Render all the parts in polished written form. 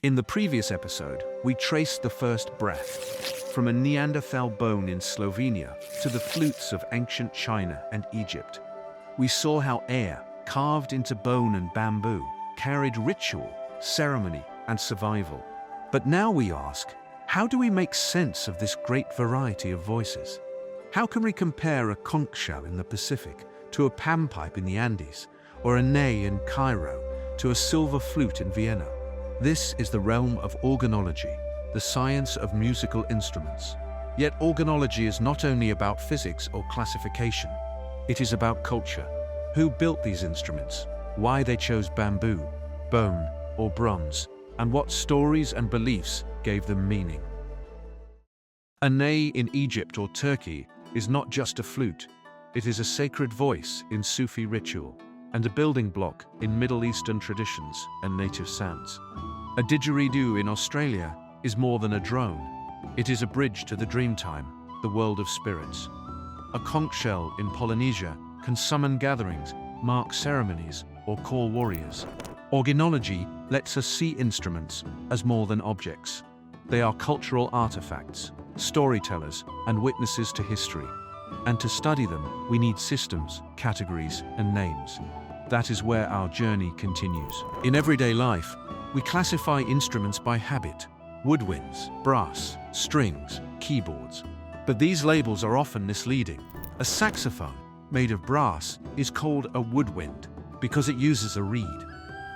In the previous episode, we traced the first breath, from a Neanderthal bone in Slovenia to the flutes of ancient China and Egypt. We saw how air, carved into bone and bamboo, carried ritual, ceremony, and survival. But now we ask, how do we make sense of this great variety of voices? How can we compare a conch shell in the Pacific to a panpipe in the Andes, or a ney in Cairo to a silver flute in Vienna? This is the realm of organology, the science of musical instruments. Yet organology is not only about physics or classification. It is about culture. Who built these instruments? Why they chose bamboo, bone, or bronze? And what stories and beliefs gave them meaning? A ney in Egypt or Turkey is not just a flute. It is a sacred voice in Sufi ritual and a building block in Middle Eastern traditions and native sounds. A didgeridoo in Australia is more than a drone. It is a bridge to the dreamtime, the world of spirits. A conch shell in Polynesia can summon gatherings, mark ceremonies, or call warriors. Organology lets us see instruments as more than objects. They are cultural artifacts, storytellers, and witnesses to history. And to study them, we need systems, categories, and names. That is where our journey continues. In everyday life, we classify instruments by habit: woodwinds, brass, strings, keyboards. But these labels are often misleading. A saxophone, made of brass, is called a woodwind because it uses a reed.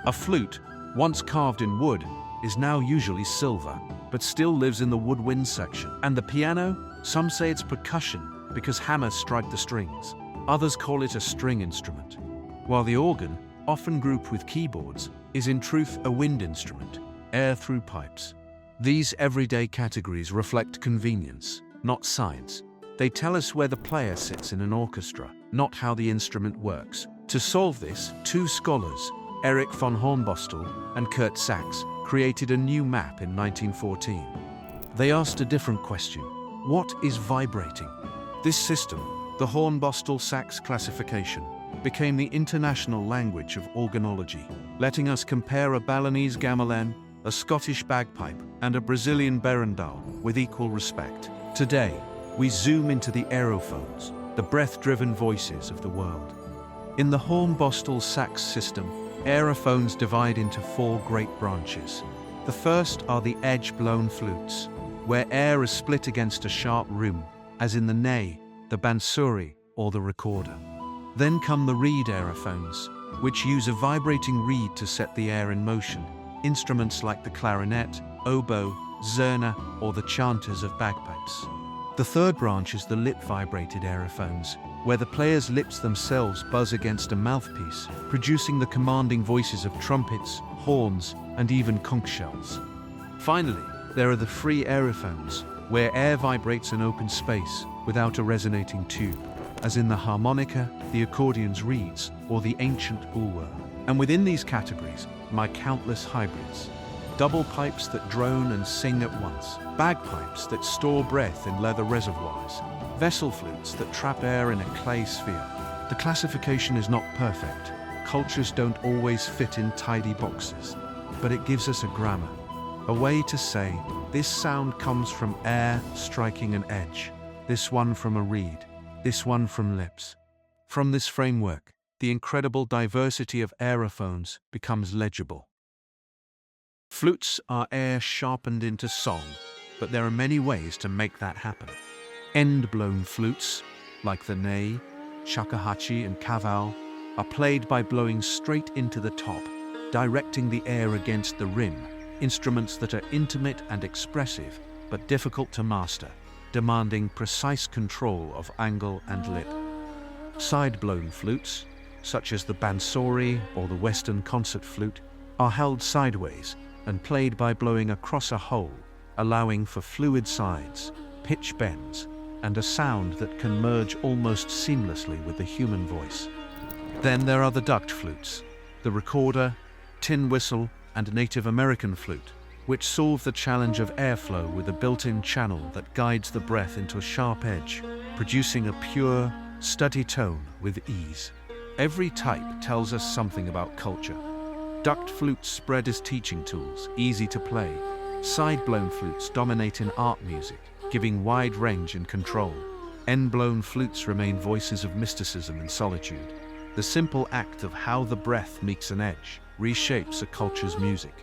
A flute, once carved in wood, is now usually silver, but still lives in the woodwind section. And the piano, some say it's percussion because hammers strike the strings. Others call it a string instrument. While the organ, often grouped with keyboards, is in truth a wind instrument, air through pipes. These everyday categories reflect convenience, not science. They tell us where the player sits in an orchestra, not how the instrument works. To solve this, two scholars, Erich von Hornbostel and Kurt Sachs, created a new map in 1914. They asked a different question: what is vibrating? This system, the Hornbostel-Sachs classification, became the international language of organology, letting us compare a Balinese gamelan, a Scottish bagpipe, and a Brazilian berendal with equal respect. Today, we zoom into the aerophones, the breath-driven voices of the world. In the Hornbostel-Sachs system, aerophones divide into four great branches. The first are the edge-blown flutes, where air is split against a sharp rim, as in the ney, the bansuri, or the recorder. Then come the reed aerophones, which use a vibrating reed to set the air in motion. Instruments like the clarinet, oboe, zurna, or the chanters of bagpipes. The third branch is the lip-vibrated aerophones, where the player's lips themselves buzz against a mouthpiece, producing the commanding voices of trumpets, horns, and even conch shells. Finally, there are the free aerophones, where air vibrates in open space without a resonating tube, as in the harmonica, the accordion's reeds, or the ancient bulwer. And within these categories, my countless hybrids. Double pipes that drone and sing at once, bagpipes that store breath in leather reservoirs, vessel flutes that trap air in a clay sphere. The classification is not perfect. Cultures don't always fit in tidy boxes, but it gives us a grammar, a way to say, this sound comes from air striking an edge, this one from a reed, this one from lips. From this framework, the incredible diversity of aerophones becomes legible. Flutes are air sharpened into song, but there are many ways to make that happen. End-blown flutes, like the ney, shakuhachi, and kaval, are played by blowing straight into the top, directing the air against the rim, instruments that are intimate and expressive, but difficult to master, demanding precise control of angle and lip. Side-blown flutes, such as the bansuri or the Western concert flute, are held sideways and played by blowing across a hole, allowing for fluid sides, pitch bends, and a sound that can merge almost seamlessly with the human voice. Then there are the duct flutes, the recorder, tin whistle, and Native American flute, which solve the challenge of airflow with a built-in channel that guides the breath into a sharp edge, producing a pure, steady tone with ease. Every type tells us something about culture. Duct flutes spread as teaching tools, easy to play. Side-blown flutes dominate in art music, giving wide range and control. End-blown flutes remain voices of mysticism and solitude. The simple act of how the breath meets an edge reshapes a culture's music.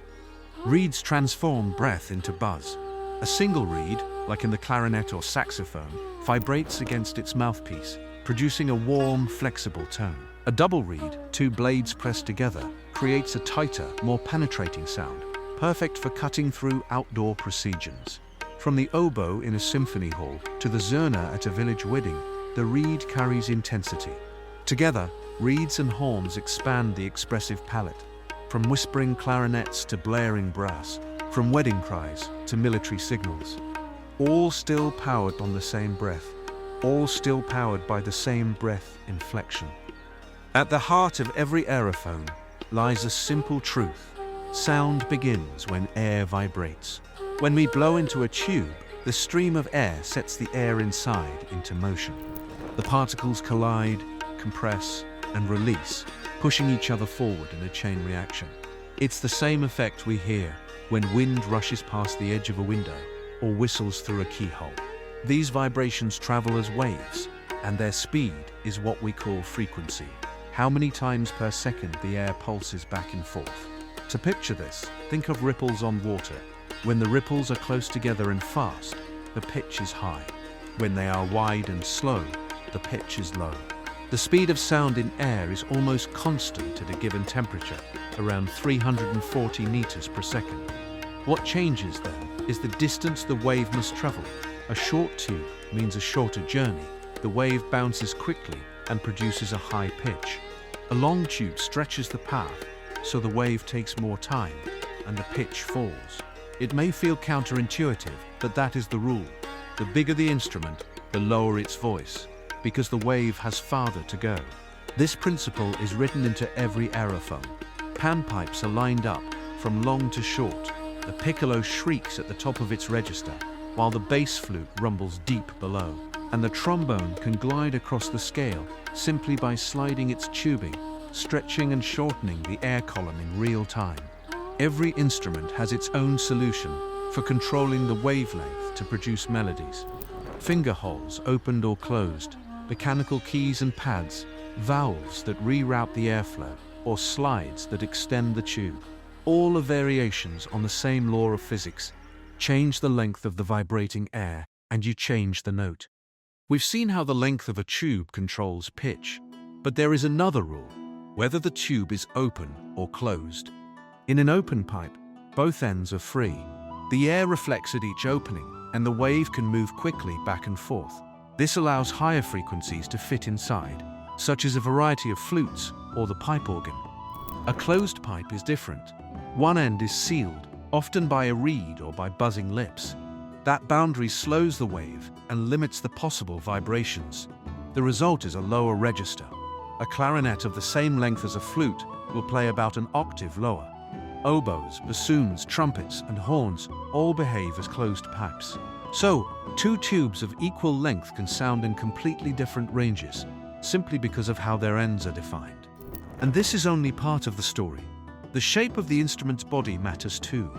Reeds transform breath into buzz. A single reed, like in the clarinet or saxophone, vibrates against its mouthpiece, producing a warm, flexible tone. A double reed, two blades pressed together, creates a tighter, more penetrating sound, perfect for cutting through outdoor procedures. From the oboe in a symphony hall to the zurna at a village wedding, the reed carries intensity. Together, reeds and horns expand the expressive palette, from whispering clarinets to blaring brass, from wedding cries to military signals. All still powered on the same breath, all still powered by the same breath inflection. At the heart of every aerophone lies a simple truth. Sound begins when air vibrates. When we blow into a tube, the stream of air sets the air inside into motion. The particles collide, compress, and release, pushing each other forward in a chain reaction. It's the same effect we hear when wind rushes past the edge of a window or whistles through a keyhole. These vibrations travel as waves, and their speed is what we call frequency. How many times per second the air pulses back and forth. To picture this, think of ripples on water. When the ripples are close together and fast, the pitch is high. When they are wide and slow, the pitch is low. The speed of sound in air is almost constant at a given temperature, around 340 meters per second. What changes then is the distance the wave must travel. A short tube means a shorter journey. The wave bounces quickly and produces a high pitch. A long tube stretches the path, so the wave takes more time and the pitch falls. It may feel counterintuitive, but that is the rule. The bigger the instrument, the lower its voice, because the wave has farther to go. This principle is written into every aerophone. Panpipes are lined up from long to short. The piccolo shrieks at the top of its register, while the bass flute rumbles deep below. And the trombone can glide across the scale simply by sliding its tubing, stretching and shortening the air column in real time. Every instrument has its own solution for controlling the wavelength to produce melodies. Finger holes opened or closed, mechanical keys and pads, valves that reroute the airflow, or slides that extend the tube. All are variations on the same law of physics. Change the length of the vibrating air, and you change the note. We've seen how the length of a tube controls pitch, but there is another rule, whether the tube is open or closed. In an open pipe, both ends are free. The air reflects at each opening, and the wave can move quickly back and forth. This allows higher frequencies to fit inside, such as a variety of flutes or the pipe organ. A closed pipe is different. One end is sealed, often by a reed or by buzzing lips. That boundary slows the wave and limits the possible vibrations. The result is a lower register. A clarinet of the same length as a flute will play about an octave lower. Oboes, bassoons, trumpets, and horns all behave as closed pipes. So, two tubes of equal length can sound in completely different ranges, simply because of how their ends are defined. And this is only part of the story. The shape of the instrument's body matters too.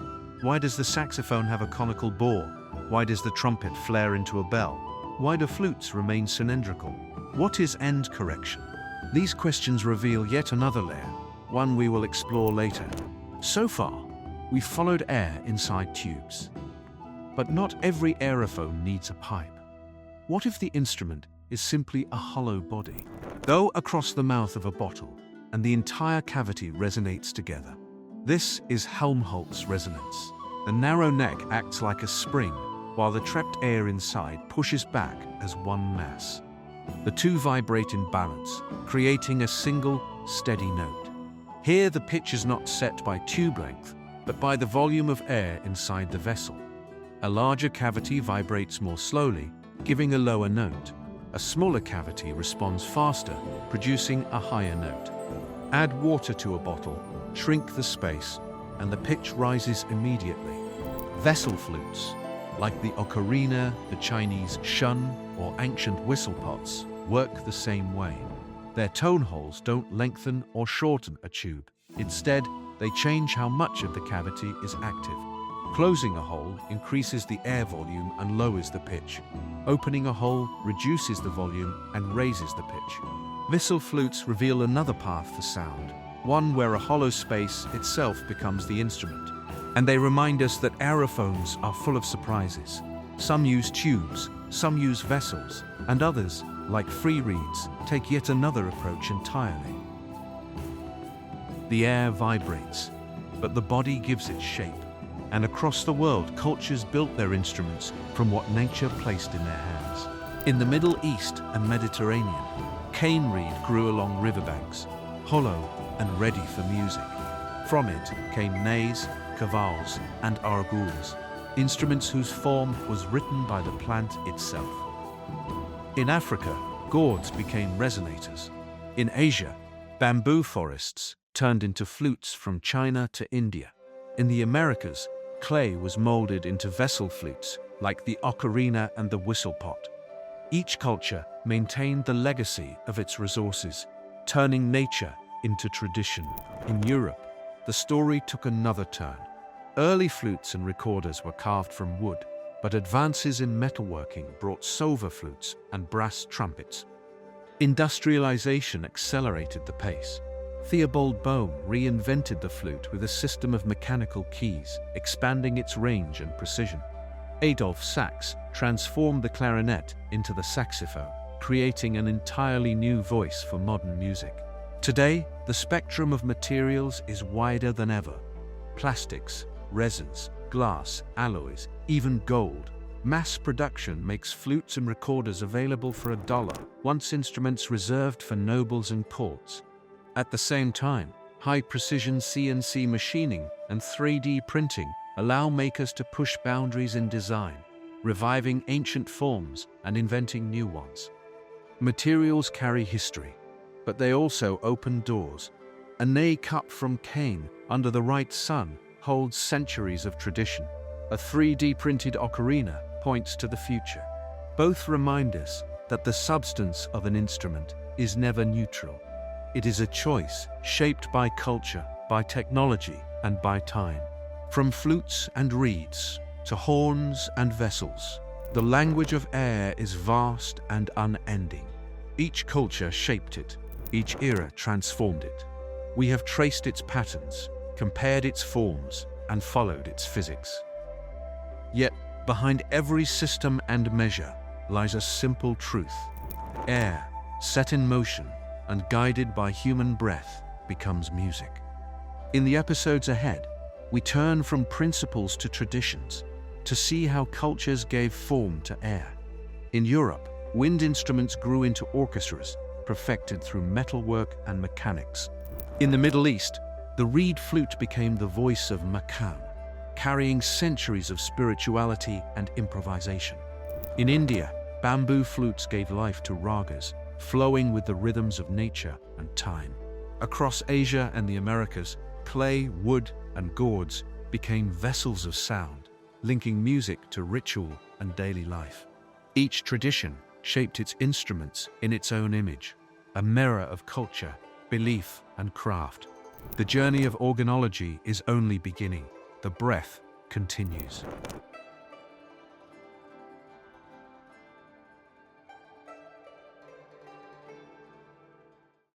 Why does the saxophone have a conical bore? Why does the trumpet flare into a bell? Why do flutes remain cylindrical? What is end correction? These questions reveal yet another layer, one we will explore later. So far, we've followed air inside tubes. But not every aerophone needs a pipe. What if the instrument is simply a hollow body? Go across the mouth of a bottle, and the entire cavity resonates together. This is Helmholtz resonance. The narrow neck acts like a spring, while the trapped air inside pushes back as one mass. The two vibrate in balance, creating a single, steady note. Here the pitch is not set by tube length, but by the volume of air inside the vessel. A larger cavity vibrates more slowly, giving a lower note. A smaller cavity responds faster, producing a higher note. Add water to a bottle, shrink the space, and the pitch rises immediately. Vessel flutes, like the ocarina, the Chinese shun, or ancient whistle pots, work the same way. Their tone holes don't lengthen or shorten a tube. Instead, They change how much of the cavity is active. Closing a hole increases the air volume and lowers the pitch. Opening a hole reduces the volume and raises the pitch. Whistle flutes reveal another path for sound, one where a hollow space itself becomes the instrument. And they remind us that aerophones are full of surprises. Some use tubes, some use vessels, and others, like free reeds, take yet another approach entirely. The air vibrates, but the body gives it shape. And across the world, cultures built their instruments from what nature placed in their hands. In the Middle East and Mediterranean, cane reed grew along riverbanks, hollow and ready for music. From it came nays, cavals, and arguls, instruments whose form was written by the plant itself. In Africa, gourds became resonators. In Asia, bamboo forests turned into flutes from China to India. In the Americas, clay was molded into vessel flutes, like the ocarina and the whistle pot. Each culture maintained the legacy of its resources, turning nature into tradition. In Europe, the story took another turn. Early flutes and recorders were carved from wood, but advances in metalworking brought silver flutes and brass trumpets. Industrialization accelerated the pace. Theobald Bohm reinvented the flute with a system of mechanical keys, expanding its range and precision. Adolf Sachs transformed the clarinet into the saxophone, creating an entirely new voice for modern music. Today, the spectrum of materials is wider than ever. Plastics, resins, glass, alloys, even gold. Mass production makes flutes and recorders available for $1, once instruments reserved for nobles and courts. At the same time, high-precision CNC machining and 3D printing allow makers to push boundaries in design, reviving ancient forms and inventing new ones. Materials carry history, but they also open doors. A ney cut from cane under the right sun holds centuries of tradition. A 3D printed ocarina points to the future. Both remind us that the substance of an instrument is never neutral. It is a choice shaped by culture, by technology, and by time. From flutes and reeds to horns and vessels, the language of air is vast and unending. Each culture shaped it, each era transformed it. We have traced its patterns, compared its forms, and followed its physics. Yet, behind every system and measure lies a simple truth. Air, set in motion and guided by human breath, becomes music. In the episodes ahead, we turn from principles to traditions to see how cultures gave form to air. In Europe, wind instruments grew into orchestras, perfected through metalwork and mechanics. In the Middle East, the reed flute became the voice of maqam, carrying centuries of spirituality and improvisation. In India, bamboo flutes gave life to ragas, flowing with the rhythms of nature and time. Across Asia and the Americas, clay, wood, and gourds became vessels of sound, linking music to ritual and daily life. Each tradition shaped its instruments in its own image, a mirror of culture, belief, and craft. The journey of organology is only beginning. The breath continues.